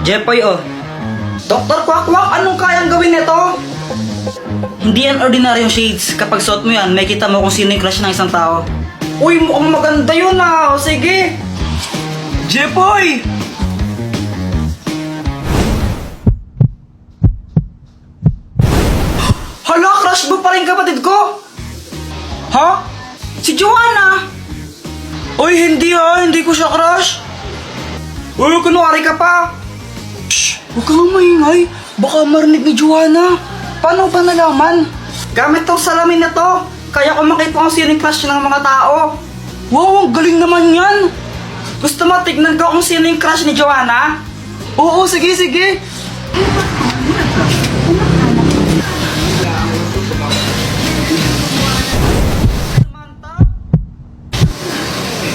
Jepoy, oh. Dr. Quack, anong kayang gawin nito? Hindi yan ordinaryong shades. Kapag suot mo yan, may kita mo kung sino yung crush ng isang tao. Uy, mukhang maganda yun ah. O, sige. Jepoy! Hala, crush mo pa rin kapatid ko? Ha? Si Joanna? Uy, hindi ha. Hindi ko siya crush. Uy, kunwari ka pa. Shh! Huwag kang maingay. Baka marinig ni Joanna. Paano ba nalaman? Gamit tong salamin na to. Kaya ko makita kung sino yung crush ng mga tao. Wow, ang galing naman yan. Gusto mo tignan ko kung sino yung crush ni Joanna? Oo, sige, sige.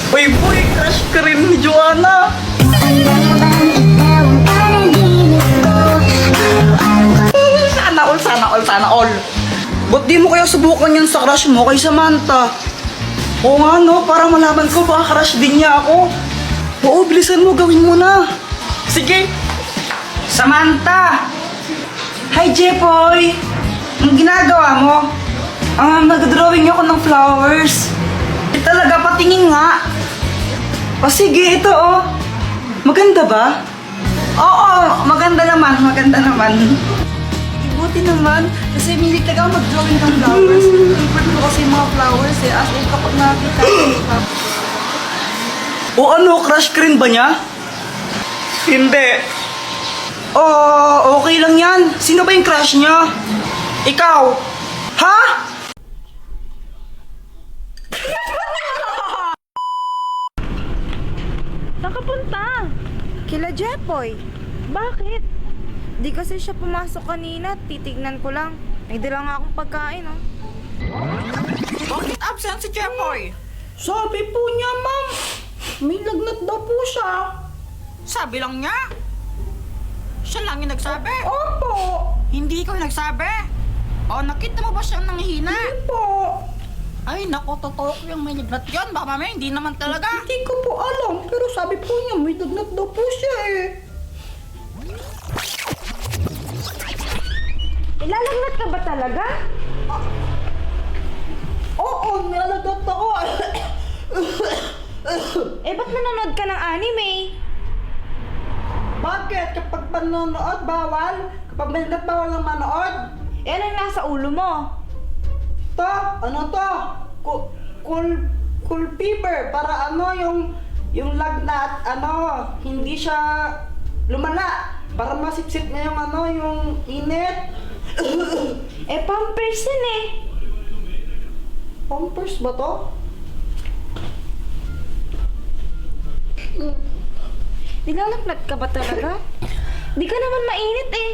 Uy, boy, crush ka rin ni Joanna. Sana all. Ba't di mo kaya subukan yan sa crush mo kay Samantha? Oo nga no, para malaman ko baka crush din niya ako. Oo, bilisan mo, gawin mo na. Sige. Samantha! Hi, Jepoy! Ang ginagawa mo? Nag-drawing ako ng flowers. Talaga, patingin nga. O sige, ito oh. Maganda ba? Oo, maganda naman. Buti naman, kasi milig talaga ako mag-drawing ng flowers. Favorite ko kasi yung mga flowers eh, as in kapag nakakita ko. O ano, crush ka rin ba niya? Hindi. Oh, okay lang yan. Sino ba yung crush niya? Ikaw? Ha? Saan ka punta? Kila Jepoy. Bakit? Di kasi siya pumasok kanina. Titignan ko lang. May dala nga akong pagkain, oh. Bakit absent si Jepoy? Sabi po niya, ma'am, may lagnat daw po siya. Sabi lang niya. Siya lang yung nagsabi. Opo, Hindi ko yung nagsabi. O, nakita mo ba siyang nanghihina? po. Ay, naku, totoo ko yung may lagnat yun. Baka mamaya, hindi naman talaga. Hindi ko po alam, pero sabi po niya, may lagnat daw po siya eh. Ilalagnat ka ba talaga? Oo, may lagnat ako. Eh, ba't nanonood ka ng anime? Bakit? Kapag panonood, bawal? Kapag may lagnat, bawal ng manood? Eh, ano yung nasa ulo mo? To, ano to? Cool fever, para ano yung lagnat, ano, hindi siya lumala. Para masipsip na yung ano, yung init. Eh, pampers yun eh. Pampers ba to? Nilalagnat ka ba talaga? Di ka naman mainit eh.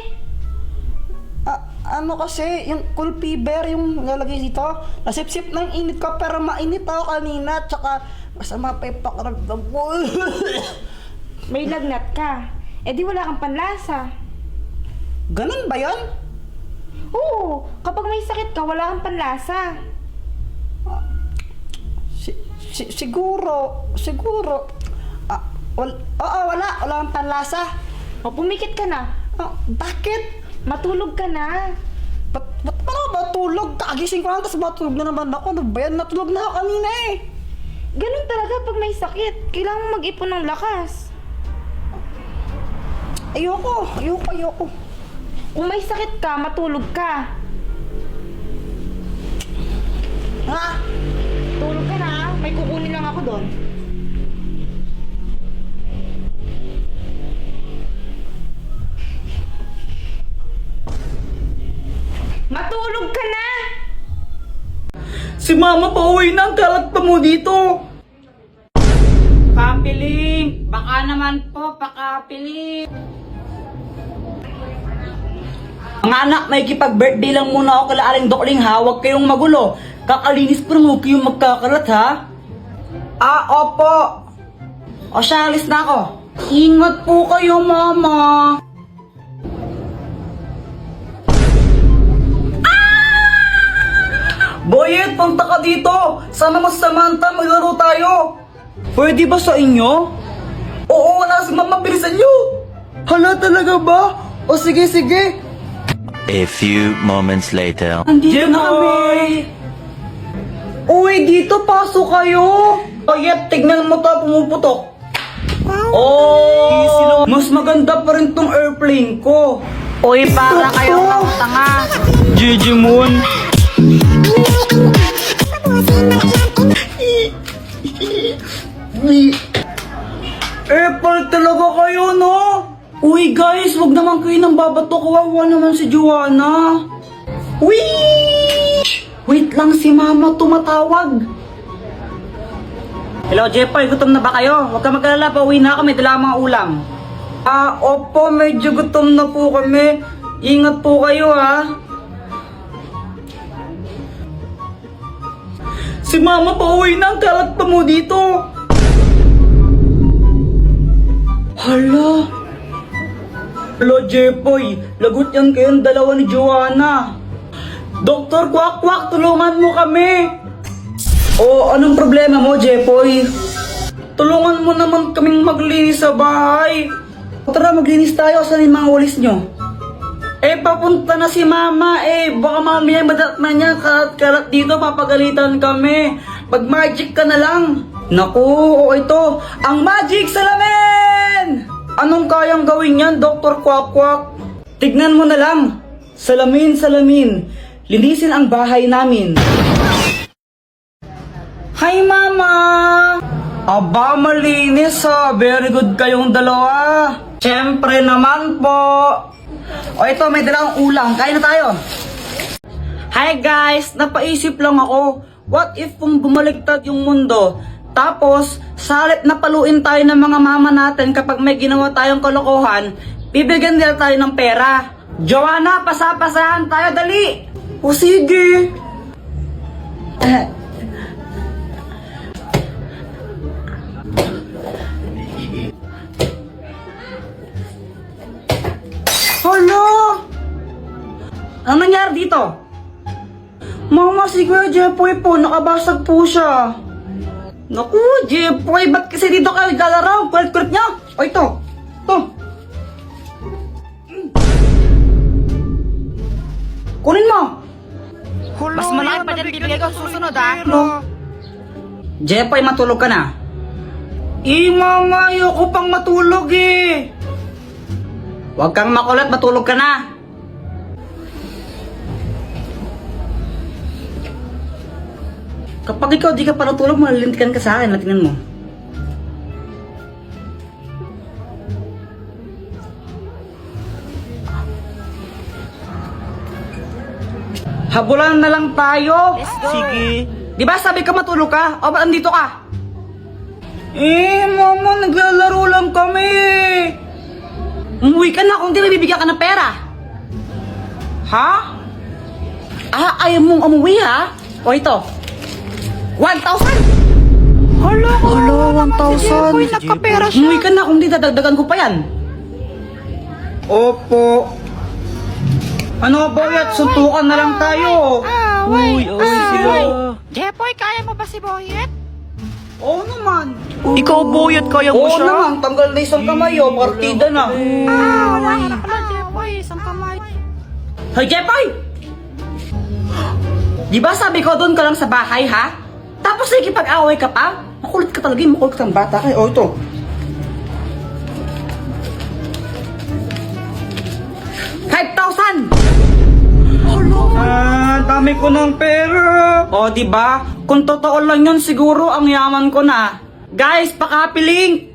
Ano kasi, yung cool fever, yung nalagay dito, nasipsip ng init ko, pero mainit ako kanina, tsaka masama pa yung pakiramdam ko. May lagnat ka. Eh, di wala kang panlasa. Ganun ba yan? Oo, kapag may sakit ka, wala kang panlasa. Siguro. Wala akong panlasa. O, pumikit ka na. Bakit? Matulog ka na. Ba't pa ako matulog? Kagising ko lang, tapos matulog na naman ako. Ano ba yan? Natulog na ako kanina eh. Ganun talaga pag may sakit. Kailangan mo mag-ipon ng lakas. Ayoko. Kung may sakit ka, matulog ka. Ha? Tulog ka na. May kukunin lang ako doon. Matulog ka na! Si Mama pauwi na, ang kalat pa mo dito. Papiling! Baka naman po, pakapiling. Mga anak, may kipag-birthday lang muna ako kala Aling Dokling ha. Huwag kayong magulo. Kakalinis pa rin, huwag kayong magkakalat ha. Opo. O siya, alis na ako. Ingat po kayo, Mama. Boyet, punta ka dito! Sama mo si Samantha, maglaro tayo! Pwede ba sa inyo? Oo, nasa mama, bilisan nyo! Hala, talaga ba? O sige, sige. A few moments later. Andito na kami. Uy, dito, pasok kayo. Oh, yep, tignan mo to, pumuputok. Oh, mas maganda pa rin tong airplane ko. Uy, para kayong tanga. GG Moon. Apple talaga kayo, no? Uy guys, wag naman kayo nang babato. Kawawa naman si Joanna. Wee! Wait lang, si Mama tumatawag. Hello, Jepoy, gutom na ba kayo? Huwag ka mag-alala, pauwi na kami, dala ang mga ulam. Opo, medyo gutom na po kami. Ingat po kayo, ha? Si Mama pauwi na, ang kalat pa mo dito. Hala. Hello, Jepoy. Lagot yan kayong dalawa ni Joanna. Doktor Kwak Kwak, tulungan mo kami. Anong problema mo, Jepoy? Tulungan mo naman kaming maglinis sa bahay. Tara, maglinis tayo. Saan yung mga walis nyo? Papunta na si Mama. Baka mamaya madatnan niya. Kalat dito, papagalitan kami. Mag-magic ka na lang. Naku, ito. Ang magic salamin! Anong kayang gawin yan, Dr. Kwak Kwak? Tignan mo na lang. Salamin, salamin. Linisin ang bahay namin. Hi, Mama! Aba, malinis ha. Very good kayong dalawa. Siyempre naman po. Ito, may dalang ulam. Kain na tayo. Hi guys, napaisip lang ako. What if kung bumaliktad yung mundo? Tapos, sa halip na paluin tayo ng mga mama natin kapag may ginawa tayong kalokohan, bibigyan nila tayo ng pera. Joanna, pasapasahan tayo, dali! O sige. Hala! Ano nangyari dito? Mama, si Kuya Jepoy po, nakabasag po siya. Naku, Jepoy, ba't kasi dito kayo galaraw? Kulit-kulit niya. O ito, ito. Kunin mo. Mas malaki pa dyan bibigay ko susunod, ha? Jepoy, matulog ka na. Mama, ayoko pang matulog eh. Huwag kang makulat, matulog ka na. Kapag ikaw di ka pa natulog, malilintikan ka sa akin. Tingnan mo. Habulan na lang tayo. Let's go. Sige. Di ba sabi ka matulog ka? O ba andito ka? Mama, naglalaro lang kami. Umuwi ka na kung di nabibigyan ka ng pera. Ha? Ayaw mong umuwi ha? O ito. 1,000! Hala, 1,000. Uy, nagkapera siya. Umuwi ka na kung di dadagdagan ko pa yan. Opo. Ano ba yan? Suntukan na lang tayo. Uy, sila. Jepoy, kaya mo ba si Boyet? Oo naman. Ikaw, Boyet, kaya mo Oo siya? naman, tanggal na isang kamay o, partida na. Wala ka na pala, Jepoy. Isang kamay. Hoy, Jepoy! Di ba sabi ko doon ka lang sa bahay, ha? Tapos nakikipag-away ka pa? Makulit ka talaga, makulit kang bata ka. O, ito. Dami ko ng pera. O, di ba? Kung totoo lang yun, siguro ang yaman ko na. Guys, pakapiling!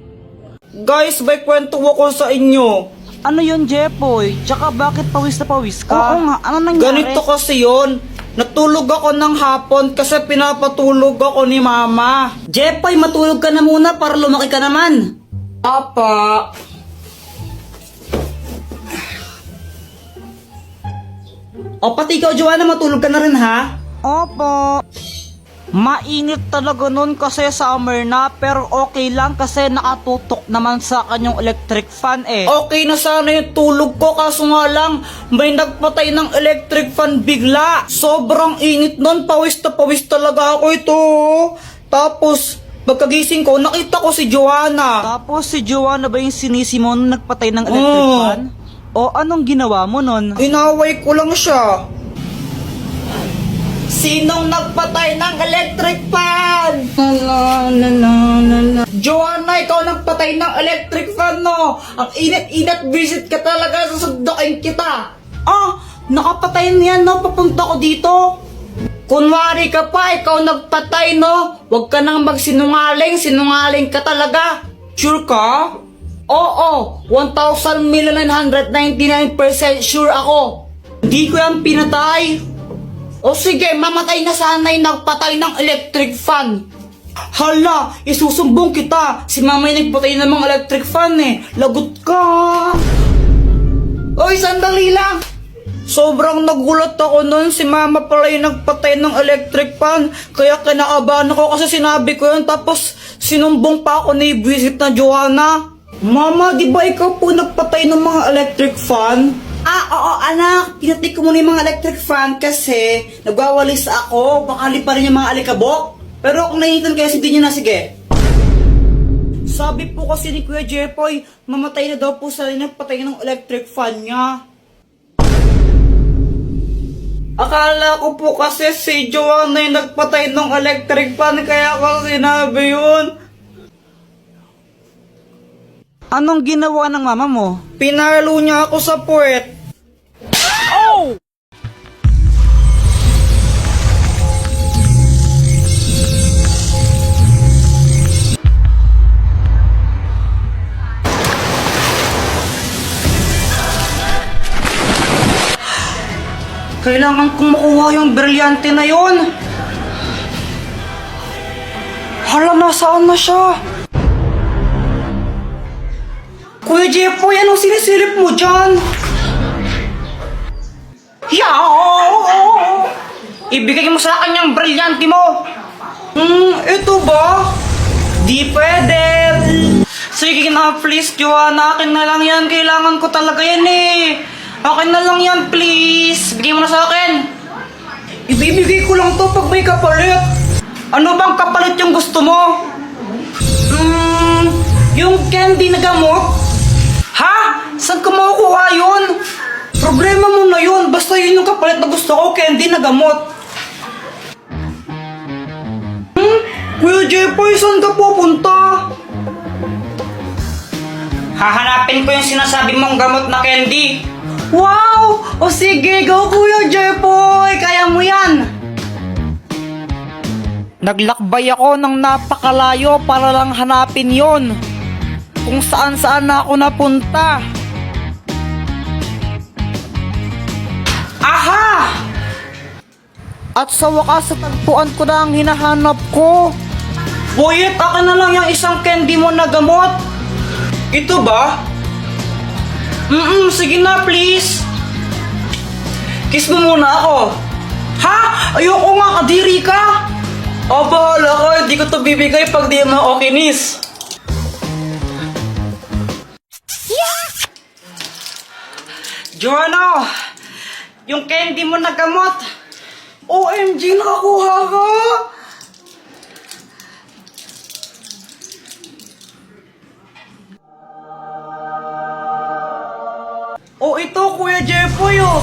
Guys, may kwento ako sa inyo. Ano yun, Jepoy? Tsaka bakit pawis na pawis ka? Oo nga, ano nangyari? Ganito kasi yun. Natulog ako ng hapon kasi pinapatulog ako ni Mama. Jepoy, matulog ka na muna para lumaki ka naman. Apa. O pati ikaw, Joanna, matulog ka na rin ha? Opo. Mainit talaga nun kasi summer na, pero okay lang kasi nakatutok naman sa kanyang electric fan eh. Okay na sana yung tulog ko, kaso nga lang may nagpatay ng electric fan bigla. Sobrang init nun, pawis na pawis talaga ako ito. Tapos Pagkagising ko, nakita ko si Joanna. Tapos si Joanna ba yung sinisi mo nung nagpatay ng electric Oo. fan? O anong ginawa mo nun? Inaway ko lang siya. Sinong nagpatay ng electric fan? Joanna, ikaw nagpatay ng electric fan, no? Ang init-init, visit ka talaga, susundukin kita. Ah, nakapatay niyan no, papunta ko dito. Kunwari ka pa, ikaw nagpatay, no? Huwag ka nang magsinungaling, sinungaling ka talaga. Sure ka? Oo, 1,999% sure ako. Hindi ko yan pinatay. O sige, mamatay na sana yung nagpatay ng electric fan. Hala, isusumbong kita. Si mama yung nagpatay ng mga electric fan eh. Lagot ka. Oy, sandali lang. Sobrang nagulat ako nun, si mama pala yung nagpatay ng electric fan. Kaya kinakabahan ako kasi sinabi ko yun, tapos sinumbong pa ako ni visit na Joanna. Mama, di ba ikaw po nagpatay ng mga electric fan? Oo anak, pinatay ko muna yung mga electric fan kasi nagwawalis ako, baka liparin yung mga alikabok. Pero kung nainitan kayo, hindi nyo na, sige. Sabi po kasi ni Kuya Jepoy, mamatay na daw po sa nagpatay ng electric fan niya. Akala ko po kasi si Joanna yung nagpatay ng electric fan, kaya ako sinabi yun. Anong ginawa ng mama mo? Pinalo niya ako sa puwet. Oh! Kailangan kong makuha yung brilyante na yon. Hala, nasaan na siya? Kuya Jepoy, anong sinisilip mo dyan? Yaw! Ibigay mo sa akin yung brilyante mo. Ito ba? Di pwede. Sige na, please, Joanna. Akin na lang yan. Kailangan ko talaga yan eh. Akin na lang yan, please. Bigay mo na sa akin. Ibibigay ko lang to pag may kapalit. Ano bang kapalit yung gusto mo? Yung candy na gamot? Ha? Saan ka makukuha yun? Problema mo na yun. Basta yun yung kapalit na gusto ko, candy na gamot. Kuya Jepoy, saan ka pupunta? Hahanapin ko yung sinasabi mong gamot na candy. Wow! O sige, go Kuya Jepoy! Kaya mo yan! Naglakbay ako ng napakalayo para lang hanapin yon. Kung saan na ako napunta. Aha! At sa wakas, tagpuan ko na ang hinahanap ko. Boyet, akin na lang yung isang candy mo na gamot. Ito ba? Sige na, please. Kiss mo muna ako. Ha? Ayoko nga, kadiri ka. O, bahala ka. Hindi ko to bibigay pag di mo ako kinis. Joanna, yung candy mo na gamot. OMG, nakakuha ka. Oh, ito, Kuya Jepoy, oh.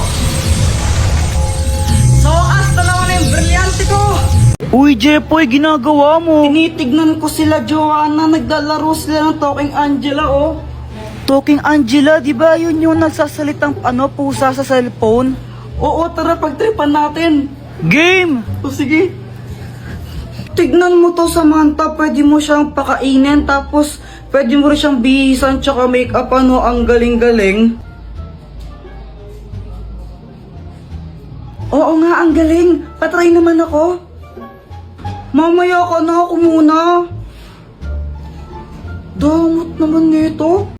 Sa wakas, dalawa na yung brilyante ko. Uy, Jepoy, ginagawa mo? Tinitignan ko sila, Joanna. Naglalaro sila ng Talking Angela, oh. Talking Angela, di ba yun yung nagsasalitang pusa sa cellphone? Oo, tara, pagtripan natin. Game! O, sige. Tignan mo to, Samantha. Pwede mo siyang pakainin, tapos pwede mo rin siyang bihisan, tsaka make-up, ano, ang galing-galing. Oo nga, ang galing. Patry naman ako. Mamaya ka na, ako muna. Damot naman nito.